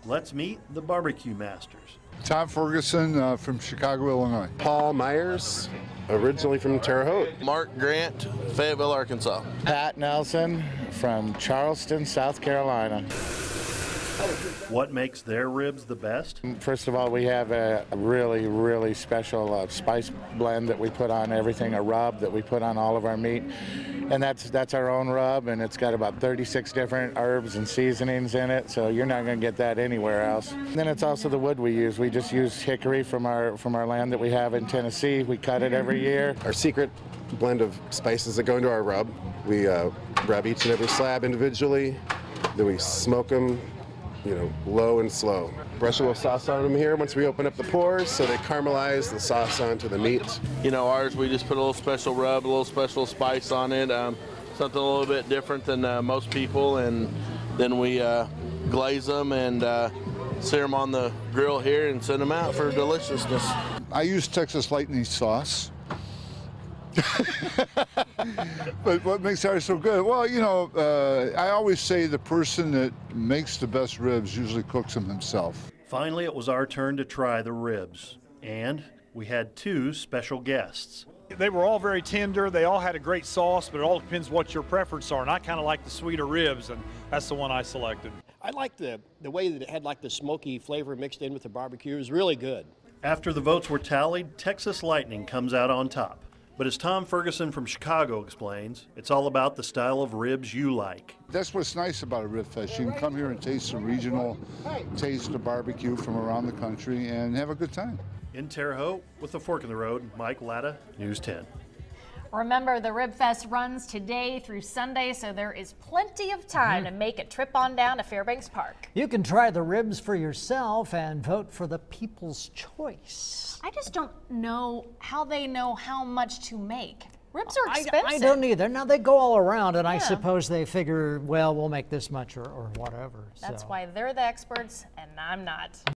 Let's meet the barbecue masters. Tom Ferguson from Chicago, Illinois. Paul Myers, originally from Terre Haute. Mark Grant, Fayetteville, Arkansas. Pat Nelson from Charleston, South Carolina. What makes their ribs the best? First of all, we have a really, really special spice blend that we put on everything, a rub that we put on all of our meat. And that's our own rub, and it's got about 36 different herbs and seasonings in it, so you're not going to get that anywhere else. And then it's also the wood we use. We just use hickory from our land that we have in Tennessee. We cut it every year. Our secret blend of spices that go into our rub. We rub each and every slab individually, then we smoke them, low and slow. Brush a little sauce on them here once we open up the pores so they caramelize the sauce onto the meat. Ours, we just put a little special rub, a little special spice on it, something a little bit different than most people, and then we glaze them and sear them on the grill here and send them out for deliciousness. I use Texas lightning sauce. But what makes ours so good? Well, I always say the person that makes the best ribs usually cooks them himself. Finally, it was our turn to try the ribs, and we had two special guests. They were all very tender. They all had a great sauce, but it all depends what your preferences are. And I kind of like the sweeter ribs, and that's the one I selected. I like the way that it had like the smoky flavor mixed in with the barbecue. It was really good. After the votes were tallied, Texas Lightning comes out on top. But as Tom Ferguson from Chicago explains, it's all about the style of ribs you like. That's what's nice about a rib fest. You can come here and taste the regional taste of barbecue from around the country and have a good time. In Terre Haute, with the fork in the road, Mike Latta, News 10. Remember, the Rib Fest runs today through Sunday, so there is plenty of time to make a trip on down to Fairbanks Park. You can try the ribs for yourself and vote for the people's choice. I just don't know how they know how much to make. Ribs are expensive. I don't either. Now, they go all around, and I suppose they figure, well, we'll make this much or whatever. That's why they're the experts, and I'm not.